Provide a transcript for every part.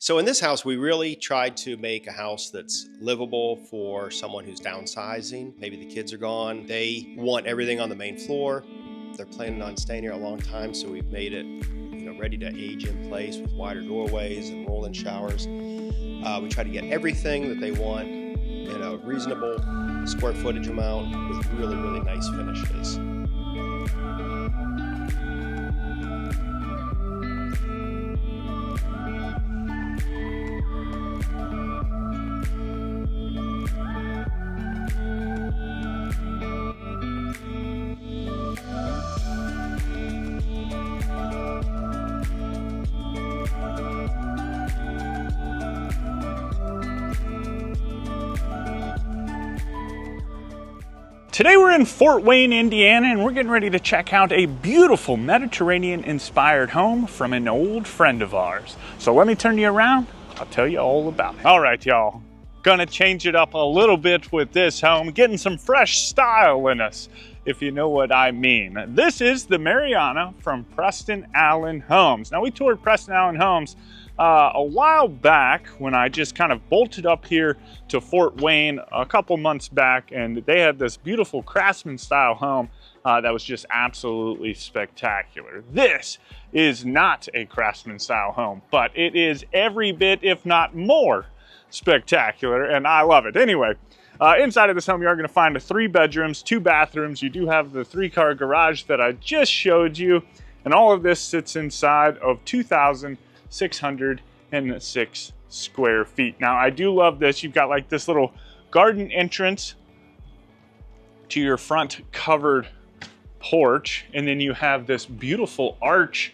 So in this house, we really tried to make a house that's livable for someone who's downsizing. Maybe the kids are gone. They want everything on the main floor. They're planning on staying here a long time, so we've made it, ready to age in place with wider doorways and roll-in showers. We try to get everything that they want in a reasonable square footage amount with really, really nice finishes. Today we're in Fort Wayne, Indiana, and we're getting ready to check out a beautiful Mediterranean-inspired home from an old friend of ours. So let me turn you around, I'll tell you all about it. All right, y'all, gonna change it up a little bit with this home, getting some fresh style in us, if you know what I mean. This is the Mariana from Preston Allen Homes. Now, we toured Preston Allen Homes a while back when I just kind of bolted up here to Fort Wayne a couple months back, and they had this beautiful craftsman style home that was just absolutely spectacular. This is not a craftsman style home, but it is every bit, if not more, spectacular, and I love it. Anyway, inside of this home, you are going to find 3 bedrooms, 2 bathrooms. You do have the 3-car garage that I just showed you, and all of this sits inside of 2,606 square feet. Now, I do love this. You've got like this little garden entrance to your front covered porch, and then you have this beautiful arch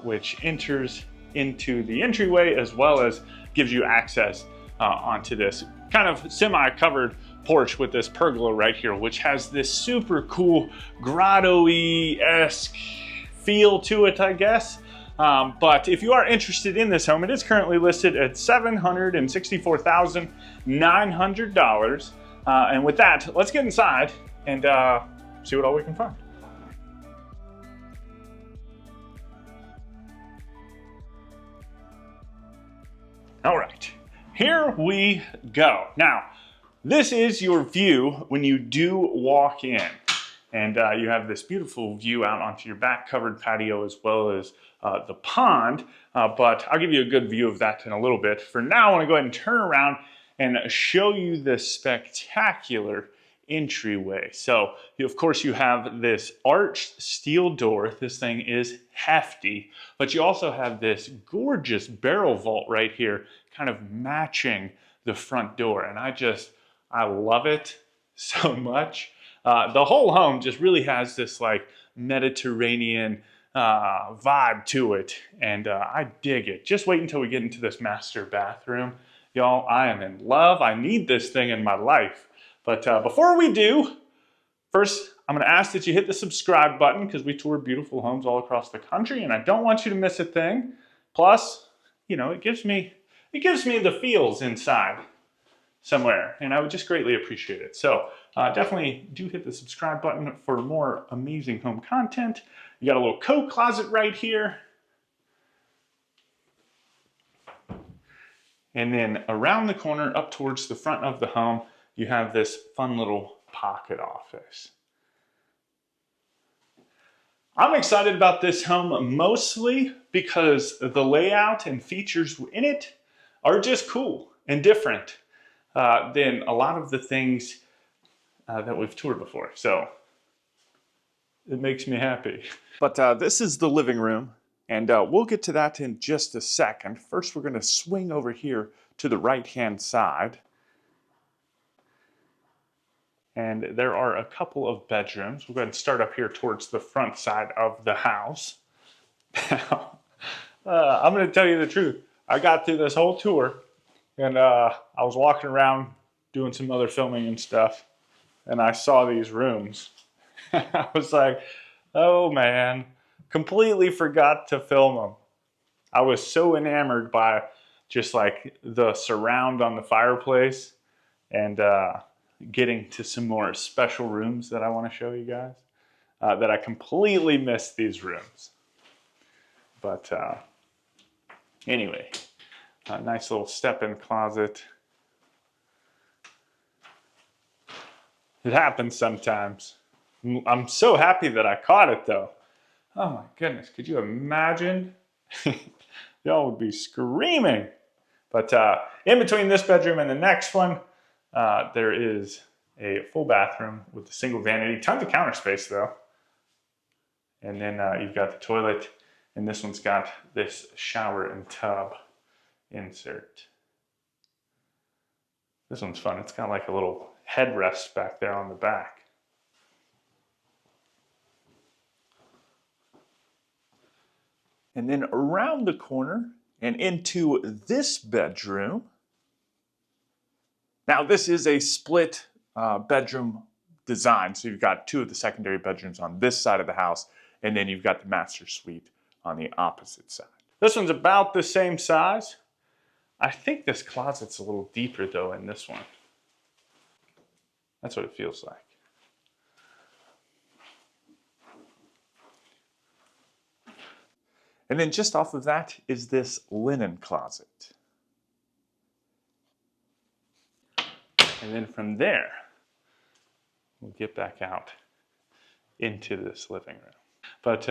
which enters into the entryway, as well as gives you access onto this kind of semi-covered porch with this pergola right here, which has this super cool grotto-y-esque feel to it, I guess. But if you are interested in this home, it is currently listed at $764,900. And with that, let's get inside and see what all we can find. All right, here we go. Now, this is your view when you do walk in. And you have this beautiful view out onto your back covered patio, as well as the pond. But I'll give you a good view of that in a little bit. For now, I want to go ahead and turn around and show you this spectacular entryway. So, of course, you have this arched steel door. This thing is hefty, but you also have this gorgeous barrel vault right here, kind of matching the front door. And I love it so much. The whole home just really has this like Mediterranean vibe to it, and I dig it. Just wait until we get into this master bathroom. Y'all, I am in love. I need this thing in my life. But before we do, first, I'm going to ask that you hit the subscribe button, because we tour beautiful homes all across the country, and I don't want you to miss a thing. Plus, it gives me the feels inside somewhere, and I would just greatly appreciate it. So definitely do hit the subscribe button for more amazing home content. You got a little coat closet right here. And then around the corner, up towards the front of the home, you have this fun little pocket office. I'm excited about this home mostly because the layout and features in it are just cool and different than a lot of the things that we've toured before. So it makes me happy. But this is the living room, and we'll get to that in just a second. First, we're going to swing over here to the right-hand side. And there are a couple of bedrooms. We'll go ahead and start up here towards the front side of the house. Now, I'm going to tell you the truth. I got through this whole tour, and I was walking around doing some other filming and stuff, and I saw these rooms. I was like, oh man, completely forgot to film them. I was so enamored by just like the surround on the fireplace, and getting to some more special rooms that I want to show you guys, that I completely missed these rooms. But anyway, A nice little step-in closet. It happens sometimes. I'm so happy that I caught it though. Oh my goodness, could you imagine? Y'all would be screaming. But in between this bedroom and the next one, there is a full bathroom with a single vanity. Tons of counter space though. And then you've got the toilet, and this one's got this shower and tub insert. This one's fun. It's got like a little headrest back there on the back. And then around the corner and into this bedroom. Now this is a split bedroom design. So you've got two of the secondary bedrooms on this side of the house, and then you've got the master suite on the opposite side. This one's about the same size. I think this closet's a little deeper though in this one. That's what it feels like. And then just off of that is this linen closet. And then from there, we'll get back out into this living room. But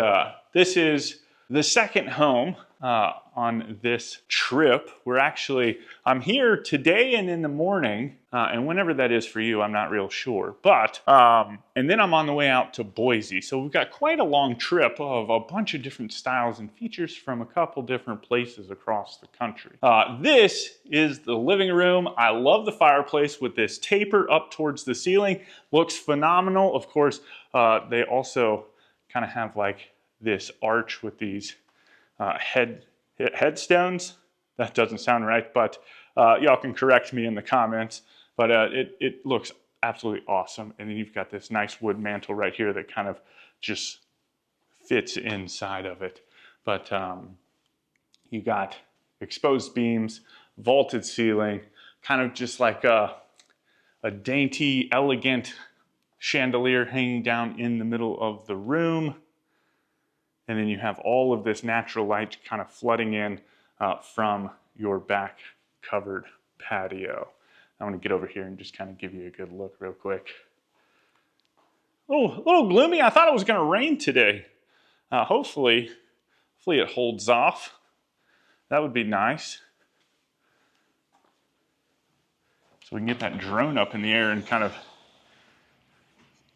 this is the second home on this trip. I'm here today and in the morning, and whenever that is for you, I'm not real sure. But, and then I'm on the way out to Boise. So we've got quite a long trip of a bunch of different styles and features from a couple different places across the country. This is the living room. I love the fireplace with this taper up towards the ceiling. Looks phenomenal. Of course, they also kind of have like this arch with these headstones. That doesn't sound right, but y'all can correct me in the comments. But it looks absolutely awesome. And then you've got this nice wood mantle right here that kind of just fits inside of it. But you got exposed beams, vaulted ceiling, kind of just like a dainty, elegant chandelier hanging down in the middle of the room. And then you have all of this natural light kind of flooding in from your back covered patio. I want to get over here and just kind of give you a good look real quick. Oh, a little gloomy. I thought it was going to rain today. Hopefully it holds off. That would be nice. So we can get that drone up in the air and kind of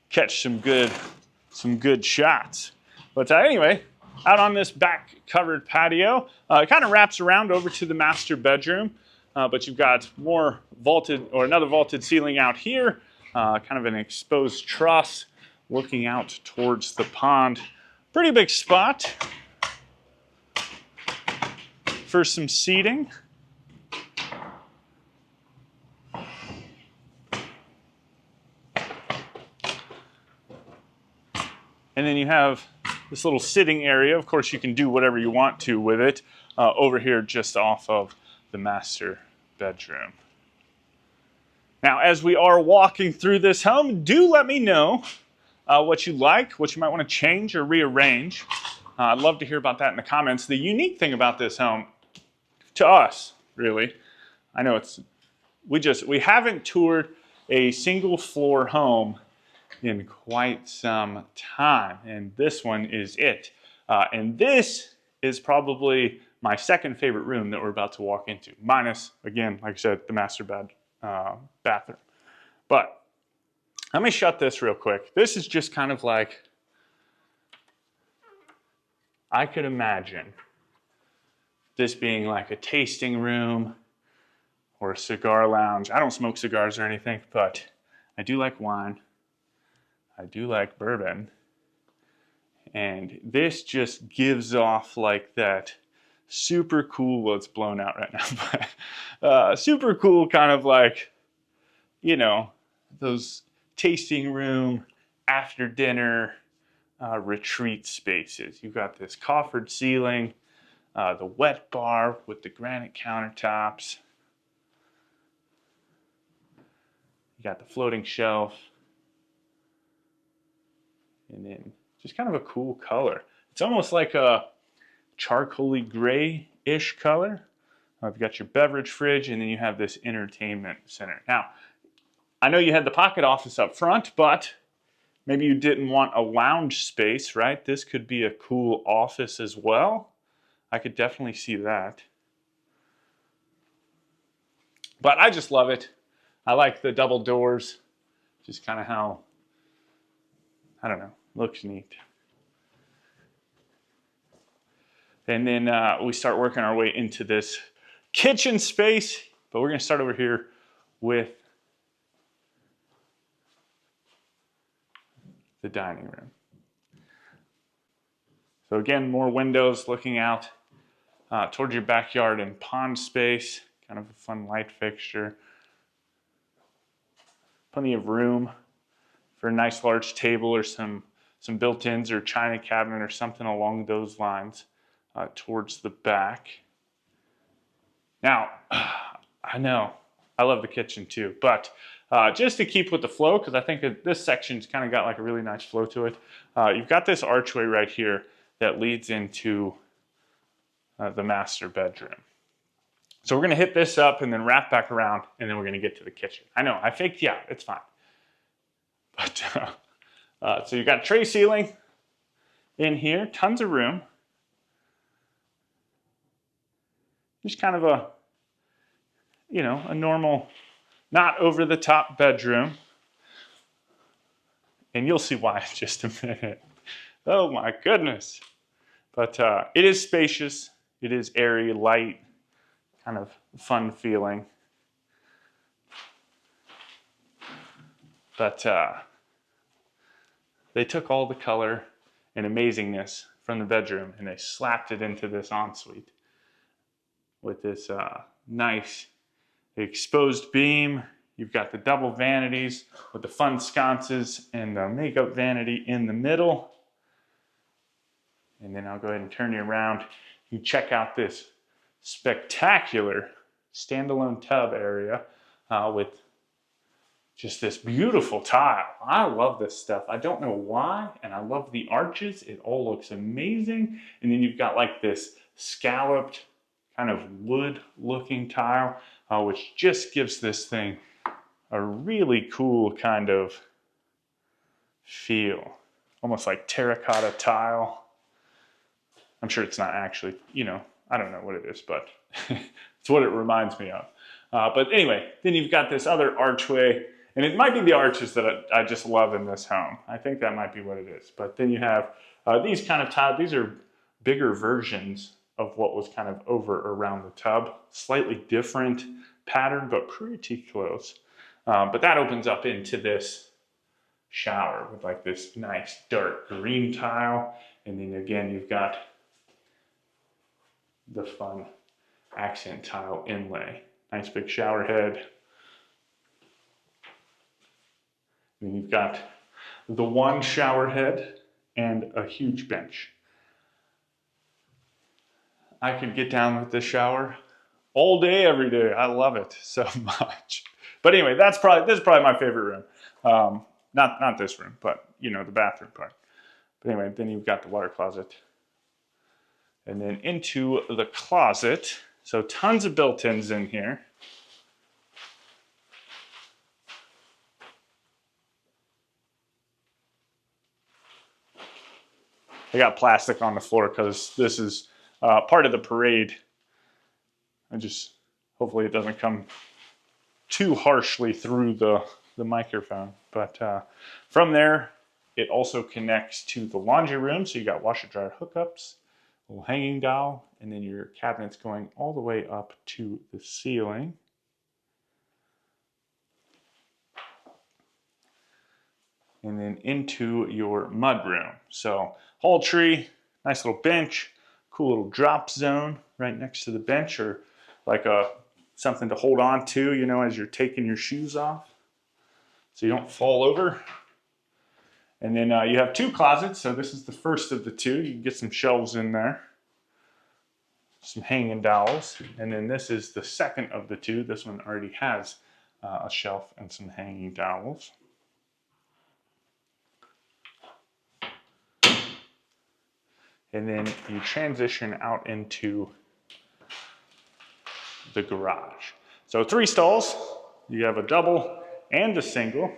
catch some good shots. But anyway, out on this back covered patio, it kind of wraps around over to the master bedroom, but you've got more vaulted, or another vaulted ceiling out here, kind of an exposed truss looking out towards the pond. Pretty big spot for some seating. And then you have this little sitting area. Of course, you can do whatever you want to with it over here just off of the master bedroom. Now, as we are walking through this home, do let me know what you like, what you might want to change or rearrange. I'd love to hear about that in the comments. The unique thing about this home, to us, really, I know we haven't toured a single floor home in quite some time, and this one is it. And this is probably my second favorite room that we're about to walk into, minus, again, like I said, the master bathroom. But let me shut this real quick. This is just kind of like, I could imagine this being like a tasting room or a cigar lounge. I don't smoke cigars or anything, but I do like wine. I do like bourbon, and this just gives off like that super cool, well, it's blown out right now, but super cool kind of like, you know, those tasting room, after dinner, retreat spaces. You've got this coffered ceiling, the wet bar with the granite countertops. You got the floating shelf. And then just kind of a cool color. It's almost like a charcoaly gray-ish color. You've got your beverage fridge, and then you have this entertainment center. Now, I know you had the pocket office up front, but maybe you didn't want a lounge space, right? This could be a cool office as well. I could definitely see that. But I just love it. I like the double doors. Just kind of how, I don't know, looks neat. And then we start working our way into this kitchen space. But we're going to start over here with the dining room. So again, more windows looking out towards your backyard and pond space. Kind of a fun light fixture. Plenty of room for a nice large table or some built-ins or china cabinet or something along those lines towards the back. Now, I know I love the kitchen too, but just to keep with the flow, because I think that this section's kind of got like a really nice flow to it, you've got this archway right here that leads into the master bedroom. So we're going to hit this up and then wrap back around, and then we're going to get to the kitchen. I know, I faked you out. It's fine. But so you've got tray ceiling in here, tons of room. Just kind of a, you know, a normal, not over the top bedroom. And you'll see why in just a minute. Oh my goodness. But it is spacious. It is airy, light, kind of fun feeling. But they took all the color and amazingness from the bedroom and they slapped it into this ensuite with this nice exposed beam. You've got the double vanities with the fun sconces and the makeup vanity in the middle. And then I'll go ahead and turn you around. You check out this spectacular standalone tub area with just this beautiful tile. I love this stuff. I don't know why, and I love the arches. It all looks amazing. And then you've got like this scalloped kind of wood looking tile, which just gives this thing a really cool kind of feel. Almost like terracotta tile. I'm sure it's not actually, you know, I don't know what it is, but it's what it reminds me of. But anyway, then you've got this other archway, and it might be the arches that I just love in this home. I think that might be what it is. But then you have these kind of tiles. These are bigger versions of what was kind of over around the tub. Slightly different pattern, but pretty close. But that opens up into this shower with like this nice dark green tile. And then again, you've got the fun accent tile inlay. Nice big shower head. And you've got the one shower head and a huge bench. I could get down with this shower all day, every day. I love it so much. But anyway, this is probably my favorite room. Not this room, but you know, the bathroom part. But anyway, then you've got the water closet. And then into the closet. So tons of built-ins in here. I got plastic on the floor because this is part of the parade. Hopefully it doesn't come too harshly through the microphone. But from there, it also connects to the laundry room. So you got washer dryer hookups, a little hanging dowel, and then your cabinets going all the way up to the ceiling. And then into your mudroom. So hall tree, nice little bench, cool little drop zone right next to the bench, or like something to hold on to, you know, as you're taking your shoes off so you don't fall over. And then you have two closets. So this is the first of the two. You can get some shelves in there, some hanging dowels. And then this is the second of the two. This one already has a shelf and some hanging dowels. And then you transition out into the garage. So 3 stalls. You have a double and a single.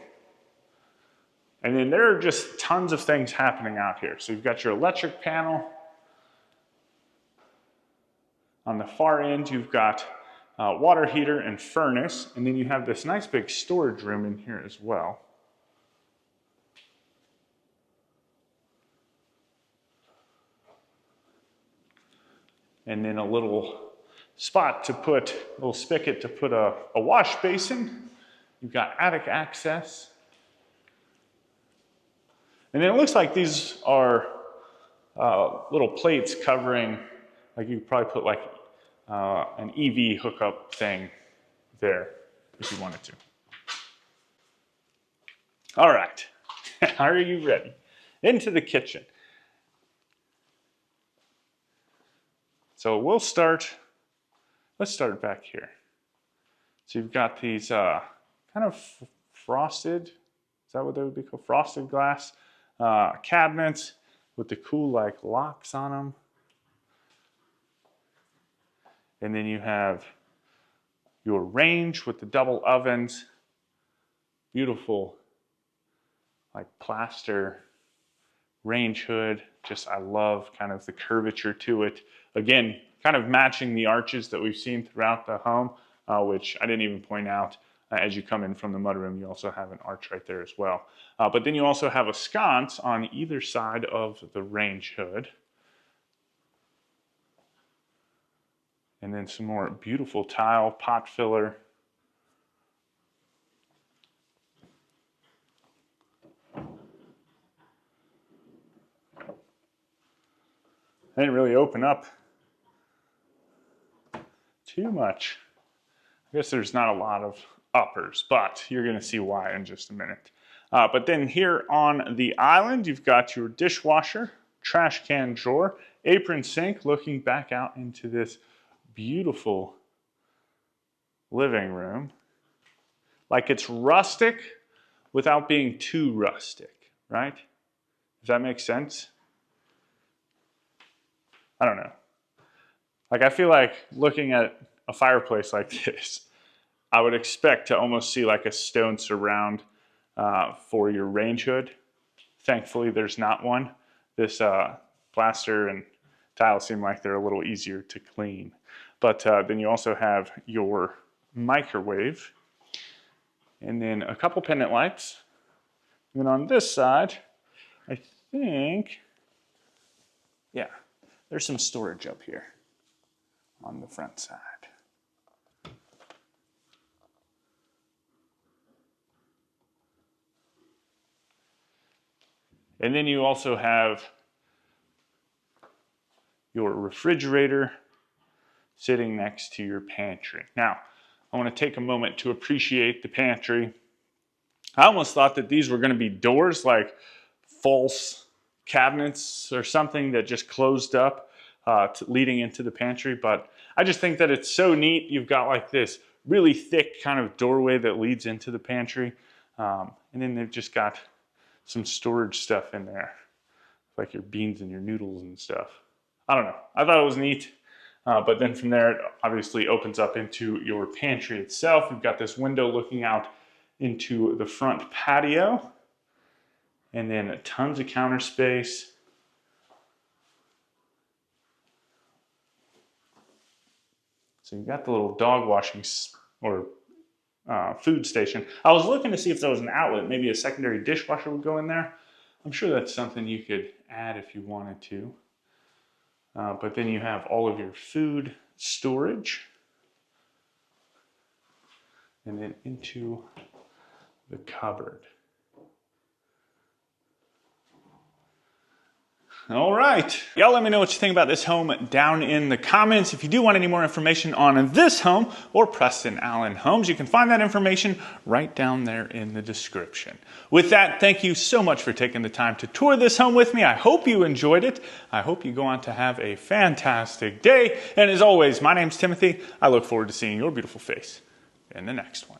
And then there are just tons of things happening out here. So you've got your electric panel. On the far end, you've got water heater and furnace. And then you have this nice big storage room in here as well. And then a little spot to put, a little spigot to put a wash basin. You've got attic access. And then it looks like these are little plates covering, like you could probably put like an EV hookup thing there if you wanted to. All right, are you ready? Into the kitchen. So let's start back here. So you've got these kind of frosted, is that what they would be called? Frosted glass cabinets with the cool like locks on them. And then you have your range with the double ovens. Beautiful like plaster range hood. Just, I love kind of the curvature to it. Again, kind of matching the arches that we've seen throughout the home, which I didn't even point out. As you come in from the mudroom, you also have an arch right there as well. But then you also have a sconce on either side of the range hood. And then some more beautiful tile, pot filler. They didn't really open up too much. I guess there's not a lot of uppers, but you're going to see why in just a minute. But then here on the island, you've got your dishwasher, trash can drawer, apron sink, looking back out into this beautiful living room. Like it's rustic without being too rustic, right? Does that make sense? I don't know. Like I feel like looking at a fireplace like this, I would expect to almost see like a stone surround for your range hood. Thankfully, there's not one. This plaster and tile seem like they're a little easier to clean. But then you also have your microwave and then a couple pendant lights. And then on this side, I think, yeah, there's some storage up here on the front side. And then you also have your refrigerator sitting next to your pantry. Now, I want to take a moment to appreciate the pantry. I almost thought that these were going to be doors, like false cabinets or something that just closed up leading into the pantry, but I just think that it's so neat. You've got like this really thick kind of doorway that leads into the pantry, and then they've just got some storage stuff in there, like your beans and your noodles and stuff. I don't know. I thought it was neat. But then from there, it obviously opens up into your pantry itself. You've got this window looking out into the front patio. And then tons of counter space. So you've got the little dog washing or food station. I was looking to see if there was an outlet, maybe a secondary dishwasher would go in there. I'm sure that's something you could add if you wanted to. But then you have all of your food storage. And then into the cupboard. All right. Y'all let me know what you think about this home down in the comments. If you do want any more information on this home or Preston Allen Homes, you can find that information right down there in the description. With that, thank you so much for taking the time to tour this home with me. I hope you enjoyed it. I hope you go on to have a fantastic day. And as always, my name's Timothy. I look forward to seeing your beautiful face in the next one.